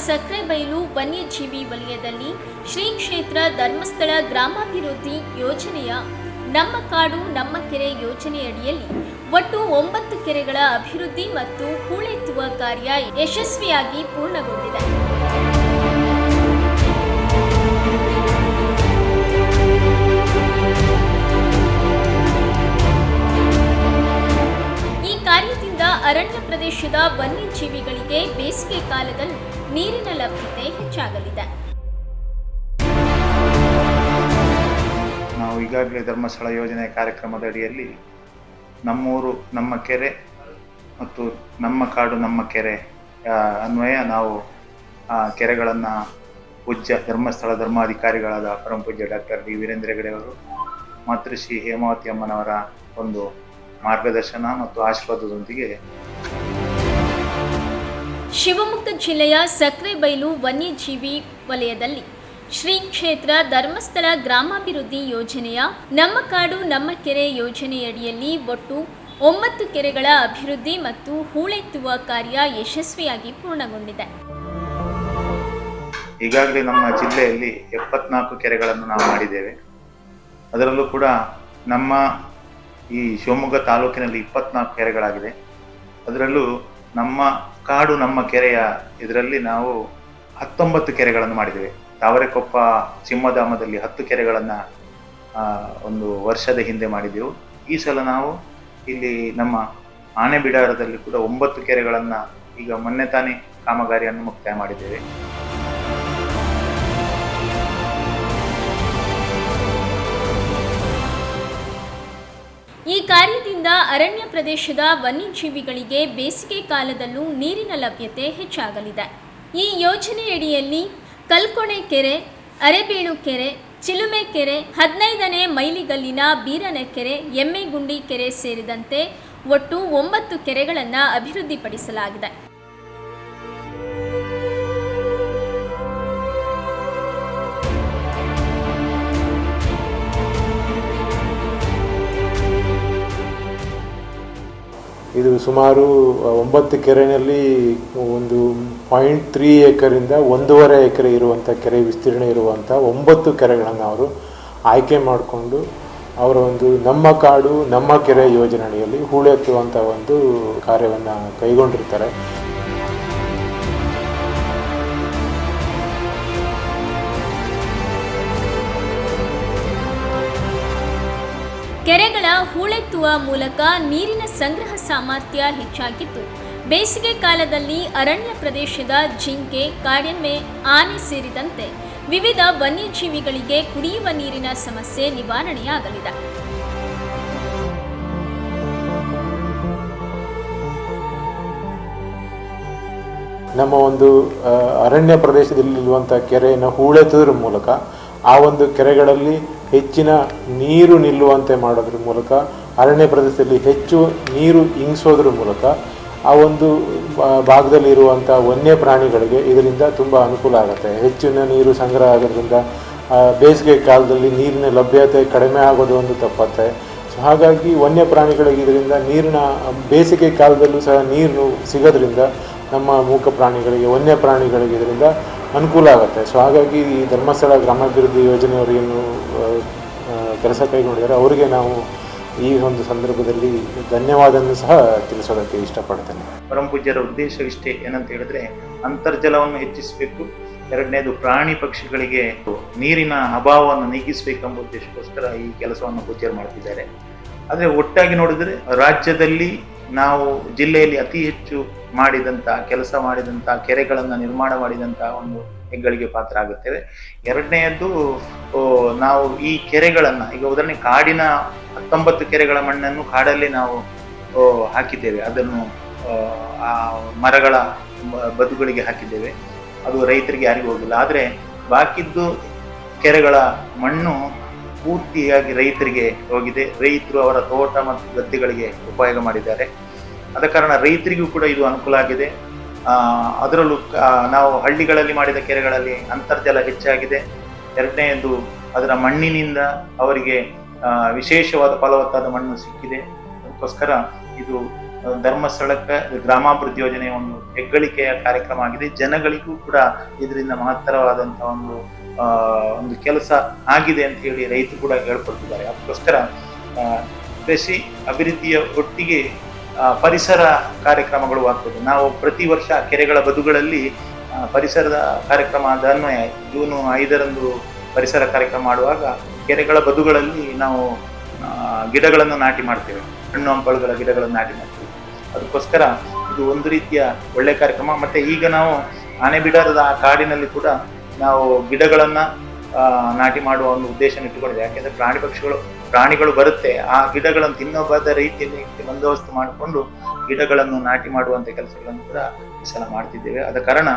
ಸಕ್ರೆಬೈಲು ವನ್ಯಜೀವಿ ವಲಯದಲ್ಲಿ ಶ್ರೀ ಕ್ಷೇತ್ರ ಧರ್ಮಸ್ಥಳ ಗ್ರಾಮಾಭಿವೃದ್ಧಿ ಯೋಜನೆಯ ನಮ್ಮ ಕಾಡು ನಮ್ಮ ಕೆರೆ ಯೋಜನೆಯಡಿಯಲ್ಲಿ ಒಟ್ಟು 9 ಕೆರೆಗಳ ಅಭಿವೃದ್ಧಿ ಮತ್ತು ಹೂಳೆತ್ತುವ ಕಾರ್ಯ ಯಶಸ್ವಿಯಾಗಿ ಪೂರ್ಣಗೊಂಡಿದೆ. ಈ ಕಾರ್ಯದಿಂದ ಅರಣ್ಯ ಪ್ರದೇಶದ ವನ್ಯಜೀವಿಗಳಿಗೆ ಬೇಸಿಗೆ ಕಾಲದಲ್ಲಿ ನೀರಿನ ಲಭ್ಯತೆ ಹೆಚ್ಚಾಗಲಿದೆ. ನಾವು ಈಗಾಗಲೇ ಧರ್ಮಸ್ಥಳ ಯೋಜನೆ ಕಾರ್ಯಕ್ರಮದ ಅಡಿಯಲ್ಲಿ ನಮ್ಮೂರು ನಮ್ಮ ಕೆರೆ ಮತ್ತು ನಮ್ಮ ಕಾಡು ನಮ್ಮ ಕೆರೆ ಅನ್ವಯ ನಾವು ಕೆರೆಗಳನ್ನು ಪೂಜ್ಯ ಧರ್ಮಸ್ಥಳ ಧರ್ಮಾಧಿಕಾರಿಗಳಾದ ಪರಮ ಪೂಜ್ಯ ಡಾಕ್ಟರ್ ಡಿ ವೀರೇಂದ್ರ ಹೆಗಡೆ ಅವರು ಮಾತೃಶ್ರೀ ಹೇಮಾವತಿ ಅಮ್ಮನವರ ಒಂದು ಮಾರ್ಗದರ್ಶನ ಮತ್ತು ಆಶೀರ್ವಾದದೊಂದಿಗೆ ಶಿವಮೊಗ್ಗ ಜಿಲ್ಲೆಯ ಸಕ್ರೆಬೈಲು ವನ್ಯಜೀವಿ ವಲಯದಲ್ಲಿ ಶ್ರೀ ಕ್ಷೇತ್ರ ಧರ್ಮಸ್ಥಳ ಗ್ರಾಮಾಭಿವೃದ್ಧಿ ಯೋಜನೆಯ ನಮ್ಮ ಕಾಡು ನಮ್ಮ ಕೆರೆ ಯೋಜನೆಯಡಿಯಲ್ಲಿ ಒಟ್ಟು 9 ಕೆರೆಗಳ ಅಭಿವೃದ್ಧಿ ಮತ್ತು ಹೂಳೆತ್ತುವ ಕಾರ್ಯ ಯಶಸ್ವಿಯಾಗಿ ಪೂರ್ಣಗೊಂಡಿದೆ. ಈಗಾಗಲೇ ನಮ್ಮ ಜಿಲ್ಲೆಯಲ್ಲಿ 74 ಕೆರೆಗಳನ್ನು ನಾವು ಮಾಡಿದ್ದೇವೆ. ಅದರಲ್ಲೂ ಕೂಡ ನಮ್ಮ ಈ ಶಿವಮೊಗ್ಗ ತಾಲೂಕಿನಲ್ಲಿ 24 ಕೆರೆಗಳಾಗಿದೆ. ಅದರಲ್ಲೂ ನಮ್ಮ ಕಾಡು ನಮ್ಮ ಕೆರೆಯ ಇದರಲ್ಲಿ ನಾವು 19 ಕೆರೆಗಳನ್ನು ಮಾಡಿದ್ದೇವೆ. ತಾವರೆಕೊಪ್ಪ ಸಿಂಹಧಾಮದಲ್ಲಿ 10 ಕೆರೆಗಳನ್ನು ಒಂದು ವರ್ಷದ ಹಿಂದೆ ಮಾಡಿದೆವು. ಈ ಸಲ ನಾವು ಇಲ್ಲಿ ನಮ್ಮ ಆನೆಬಿಡಾರದಲ್ಲಿ ಕೂಡ 9 ಕೆರೆಗಳನ್ನು ಈಗ ಮೊನ್ನೆ ತಾನೇ ಕಾಮಗಾರಿಯನ್ನು ಮುಕ್ತಾಯ ಮಾಡಿದ್ದೇವೆ. ಈ ಕಾರ್ಯದಿಂದ ಅರಣ್ಯ ಪ್ರದೇಶದ ವನ್ಯಜೀವಿಗಳಿಗೆ ಬೇಸಿಗೆ ಕಾಲದಲ್ಲೂ ನೀರಿನ ಲಭ್ಯತೆ ಹೆಚ್ಚಾಗಲಿದೆ. ಈ ಯೋಜನೆಯಡಿಯಲ್ಲಿ ಕಲ್ಕೊಣೆ ಕೆರೆ, ಅರೆಬೇಳು ಕೆರೆ, ಚಿಲುಮೆ ಕೆರೆ, 15ನೇ ಮೈಲಿಗಲ್ಲಿನ ಬೀರನೆ ಕೆರೆ, ಎಮ್ಮೆಗುಂಡಿ ಕೆರೆ ಸೇರಿದಂತೆ ಒಟ್ಟು 9 ಕೆರೆಗಳನ್ನು ಅಭಿವೃದ್ಧಿಪಡಿಸಲಾಗಿದೆ. ಇದು ಸುಮಾರು 9 ಕೆರೆಯಲ್ಲಿ ಒಂದು 0.3 ಎಕರಿಂದ 1.5 ಎಕರೆ ಇರುವಂಥ ಕೆರೆ ವಿಸ್ತೀರ್ಣ ಇರುವಂಥ 9 ಕೆರೆಗಳನ್ನು ಅವರು ಆಯ್ಕೆ ಮಾಡಿಕೊಂಡು ಅವರ ಒಂದು ನಮ್ಮ ಕಾಡು ನಮ್ಮ ಕೆರೆ ಯೋಜನೆಯಲ್ಲಿ ಹೂಳೆತ್ತುವಂಥ ಒಂದು ಕಾರ್ಯವನ್ನು ಕೈಗೊಂಡಿರ್ತಾರೆ. ಕೆರೆಗಳ ಹೂಳೆತ್ತುವ ಮೂಲಕ ನೀರಿನ ಸಂಗ್ರಹ ಸಾಮರ್ಥ್ಯ ಹೆಚ್ಚಾಗಿದ್ದು, ಬೇಸಿಗೆ ಕಾಲದಲ್ಲಿ ಅರಣ್ಯ ಪ್ರದೇಶದ ಜಿಂಕೆ, ಕಾಡೆಮ್ಮೆ, ಆನೆ ಸೇರಿದಂತೆ ವಿವಿಧ ವನ್ಯಜೀವಿಗಳಿಗೆ ಕುಡಿಯುವ ನೀರಿನ ಸಮಸ್ಯೆ ನಿವಾರಣೆಯಾಗಲಿದೆ. ನಮ್ಮ ಒಂದು ಅರಣ್ಯ ಪ್ರದೇಶದಲ್ಲಿರುವಂಥ ಕೆರೆಯನ್ನು ಹೂಳೆತ್ತುವುದರ ಮೂಲಕ ಆ ಒಂದು ಕೆರೆಗಳಲ್ಲಿ ಹೆಚ್ಚಿನ ನೀರು ನಿಲ್ಲುವಂತೆ ಮಾಡೋದ್ರ ಮೂಲಕ ಅರಣ್ಯ ಪ್ರದೇಶದಲ್ಲಿ ಹೆಚ್ಚು ನೀರು ಇಂಗಿಸೋದ್ರ ಮೂಲಕ ಆ ಒಂದು ಭಾಗದಲ್ಲಿರುವಂಥ ವನ್ಯ ಪ್ರಾಣಿಗಳಿಗೆ ಇದರಿಂದ ತುಂಬ ಅನುಕೂಲ ಆಗುತ್ತೆ. ಹೆಚ್ಚಿನ ನೀರು ಸಂಗ್ರಹ ಆಗೋದ್ರಿಂದ ಬೇಸಿಗೆ ಕಾಲದಲ್ಲಿ ನೀರಿನ ಲಭ್ಯತೆ ಕಡಿಮೆ ಆಗೋದು ಒಂದು ತಪ್ಪತ್ತೆ. ಸೊ ಹಾಗಾಗಿ ವನ್ಯ ಪ್ರಾಣಿಗಳಿಗೆ ಇದರಿಂದ ನೀರಿನ ಬೇಸಿಗೆ ಕಾಲದಲ್ಲೂ ಸಹ ನೀರು ಸಿಗೋದ್ರಿಂದ ನಮ್ಮ ಮೂಕ ಪ್ರಾಣಿಗಳಿಗೆ ವನ್ಯ ಪ್ರಾಣಿಗಳಿಗೆ ಇದರಿಂದ ಅನುಕೂಲ ಆಗುತ್ತೆ. ಸೊ ಹಾಗಾಗಿ ಈ ಧರ್ಮಸ್ಥಳ ಗ್ರಾಮಾಭಿವೃದ್ಧಿ ಯೋಜನೆಯವರೇನು ಕೆಲಸ ಕೈಗೊಂಡಿದ್ದಾರೆ ಅವರಿಗೆ ನಾವು ಈ ಒಂದು ಸಂದರ್ಭದಲ್ಲಿ ಧನ್ಯವಾದವನ್ನು ಸಹ ತಿಳಿಸೋದಕ್ಕೆ ಇಷ್ಟಪಡ್ತೇನೆ. ಪರಮ ಪೂಜ್ಯರ ಉದ್ದೇಶ ಇಷ್ಟೇ ಏನಂತ ಹೇಳಿದ್ರೆ, ಅಂತರ್ಜಲವನ್ನು ಹೆಚ್ಚಿಸಬೇಕು, ಎರಡನೇದು ಪ್ರಾಣಿ ಪಕ್ಷಿಗಳಿಗೆ ನೀರಿನ ಅಭಾವವನ್ನು ನೀಗಿಸಬೇಕೆಂಬ ಉದ್ದೇಶಕ್ಕೋಸ್ಕರ ಈ ಕೆಲಸವನ್ನು ಪೂಜ್ಯರು ಮಾಡ್ತಿದ್ದಾರೆ. ಆದರೆ ಒಟ್ಟಾಗಿ ನೋಡಿದ್ರೆ ರಾಜ್ಯದಲ್ಲಿ ನಾವು ಜಿಲ್ಲೆಯಲ್ಲಿ ಅತಿ ಹೆಚ್ಚು ಕೆಲಸ ಮಾಡಿದಂಥ ಕೆರೆಗಳನ್ನು ನಿರ್ಮಾಣ ಮಾಡಿದಂಥ ಒಂದು ಹೆಗ್ಗಳಿಕೆ ಪಾತ್ರ ಆಗುತ್ತೇವೆ. ಎರಡನೆಯದ್ದು, ನಾವು ಈ ಕೆರೆಗಳನ್ನು ಈಗ ಉದಾಹರಣೆ ಕಾಡಿನ 19 ಕೆರೆಗಳ ಮಣ್ಣನ್ನು ಕಾಡಲ್ಲಿ ನಾವು ಹಾಕಿದ್ದೇವೆ. ಅದನ್ನು ಆ ಮರಗಳ ಬದುಗಳಿಗೆ ಹಾಕಿದ್ದೇವೆ. ಅದು ರೈತರಿಗೆ ಯಾರಿಗೂ ಹೋಗಿಲ್ಲ. ಆದರೆ ಬಾಕಿದ್ದು ಕೆರೆಗಳ ಮಣ್ಣು ಪೂರ್ತಿಯಾಗಿ ರೈತರಿಗೆ ಹೋಗಿದೆ. ರೈತರು ಅವರ ತೋಟ ಮತ್ತು ಗದ್ದೆಗಳಿಗೆ ಉಪಯೋಗ ಮಾಡಿದ್ದಾರೆ. ಆದ ಕಾರಣ ರೈತರಿಗೂ ಕೂಡ ಇದು ಅನುಕೂಲ ಆಗಿದೆ. ಅದರಲ್ಲೂ ನಾವು ಹಳ್ಳಿಗಳಲ್ಲಿ ಮಾಡಿದ ಕೆರೆಗಳಲ್ಲಿ ಅಂತರ್ಜಲ ಹೆಚ್ಚಾಗಿದೆ. ಎರಡನೆಯದು, ಅದರ ಮಣ್ಣಿನಿಂದ ಅವರಿಗೆ ವಿಶೇಷವಾದ ಫಲವತ್ತಾದ ಮಣ್ಣು ಸಿಕ್ಕಿದೆ. ಅದಕ್ಕೋಸ್ಕರ ಇದು ಧರ್ಮಸ್ಥಳಕ್ಕೆ ಗ್ರಾಮಾಭಿವೃದ್ಧಿ ಯೋಜನೆಯ ಒಂದು ಹೆಗ್ಗಳಿಕೆಯ ಕಾರ್ಯಕ್ರಮ ಆಗಿದೆ. ಜನಗಳಿಗೂ ಕೂಡ ಇದರಿಂದ ಮಹತ್ತರವಾದಂತಹ ಒಂದು ಕೆಲಸ ಆಗಿದೆ ಅಂತ ಹೇಳಿ ರೈತರು ಕೂಡ ಹೇಳ್ಕೊಳ್ತಿದ್ದಾರೆ. ಅದಕ್ಕೋಸ್ಕರ ಕೃಷಿ ಅಭಿವೃದ್ಧಿಯ ಒಟ್ಟಿಗೆ ಪರಿಸರ ಕಾರ್ಯಕ್ರಮಗಳು ಆಗ್ತದೆ. ನಾವು ಪ್ರತಿ ವರ್ಷ ಕೆರೆಗಳ ಬದುಗಳಲ್ಲಿ ಪರಿಸರದ ಕಾರ್ಯಕ್ರಮದ ಅನ್ವಯ ಜೂನ್ 5ರಂದು ಪರಿಸರ ಕಾರ್ಯಕ್ರಮ ಮಾಡುವಾಗ ಕೆರೆಗಳ ಬದುಗಳಲ್ಲಿ ನಾವು ಗಿಡಗಳನ್ನು ನಾಟಿ ಮಾಡ್ತೇವೆ, ಹಣ್ಣು ಹಂಪಲುಗಳ ಗಿಡಗಳನ್ನು ನಾಟಿ ಮಾಡ್ತೇವೆ. ಅದಕ್ಕೋಸ್ಕರ ಇದು ಒಂದು ರೀತಿಯ ಒಳ್ಳೆಯ ಕಾರ್ಯಕ್ರಮ. ಮತ್ತೆ ಈಗ ನಾವು ಆನೆಬಿಡರದ ಕಾಡಿನಲ್ಲಿ ಕೂಡ ನಾವು ಗಿಡಗಳನ್ನ ನಾಟಿ ಮಾಡುವ ಒಂದು ಉದ್ದೇಶ ಇಟ್ಟುಕೊಂಡಿದೆ. ಯಾಕೆಂದ್ರೆ ಪ್ರಾಣಿಗಳು ಬರುತ್ತೆ, ಆ ಗಿಡಗಳನ್ನು ತಿನ್ನೋಬಾದ ರೀತಿಯಲ್ಲಿ ಬಂದೋಬಸ್ತು ಮಾಡಿಕೊಂಡು ಗಿಡಗಳನ್ನು ನಾಟಿ ಮಾಡುವಂತ ಕೆಲಸಗಳನ್ನು ಕೂಡ ಈ ಸಲ ಮಾಡ್ತಿದ್ದೇವೆ. ಆದ ಕಾರಣ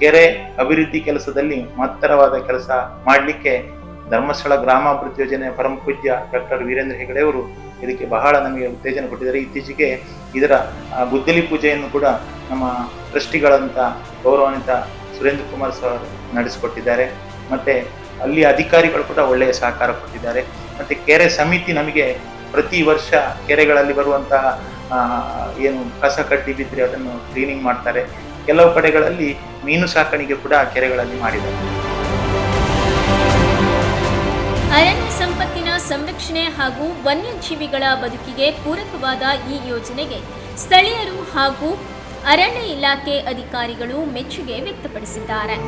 ಕೆರೆ ಅಭಿವೃದ್ಧಿ ಕೆಲಸದಲ್ಲಿ ಮಹತ್ತರವಾದ ಕೆಲಸ ಮಾಡಲಿಕ್ಕೆ ಧರ್ಮಸ್ಥಳ ಗ್ರಾಮಾಭಿವೃದ್ಧಿ ಯೋಜನೆಯ ಪರಮ ಪೂಜ್ಯ ಡಾಕ್ಟರ್ ವೀರೇಂದ್ರ ಹೆಗಡೆ ಅವರು ಇದಕ್ಕೆ ಬಹಳ ನಮಗೆ ಉತ್ತೇಜನ ಕೊಟ್ಟಿದ್ದಾರೆ. ಇತ್ತೀಚೆಗೆ ಇದರ ಗುದ್ದಲಿ ಪೂಜೆಯನ್ನು ಕೂಡ ನಮ್ಮ ಟ್ರಸ್ಟಿಗಳಂತ ಗೌರವಾನ್ವಿತ ಸುರೇಂದ್ರ ಕುಮಾರ್ ಸರ್ ನಡೆಸಿಕೊಟ್ಟಿದ್ದಾರೆ. ಮತ್ತೆ ಅಲ್ಲಿ ಅಧಿಕಾರಿಗಳು ಕೂಡ ಒಳ್ಳೆಯ ಸಹಕಾರ ಕೊಟ್ಟಿದ್ದಾರೆ. ಮತ್ತೆ ಕೆರೆ ಸಮಿತಿ ನಮಗೆ ಪ್ರತಿ ವರ್ಷ ಕೆರೆಗಳಲ್ಲಿ ಬರುವಂತಹ ಏನು ಕಸ ಕಡ್ಡಿ ಬಿದ್ದರೆ ಅದನ್ನು ಕ್ಲೀನಿಂಗ್ ಮಾಡ್ತಾರೆ. ಕೆಲವು ಕಡೆಗಳಲ್ಲಿ ಮೀನು ಸಾಕಾಣಿಕೆ ಕೂಡ ಕೆರೆಗಳಲ್ಲಿ ಮಾಡಿದ್ದಾರೆ. ಅರಣ್ಯ ಸಂಪತ್ತಿನ ಸಂರಕ್ಷಣೆ ಹಾಗೂ ವನ್ಯಜೀವಿಗಳ ಬದುಕಿಗೆ ಪೂರಕವಾದ ಈ ಯೋಜನೆಗೆ ಸ್ಥಳೀಯರು ಹಾಗೂ ಅರಣ್ಯ ಇಲಾಖೆ ಅಧಿಕಾರಿಗಳು ಮೆಚ್ಚುಗೆ ವ್ಯಕ್ತಪಡಿಸಿದ್ದಾರೆ.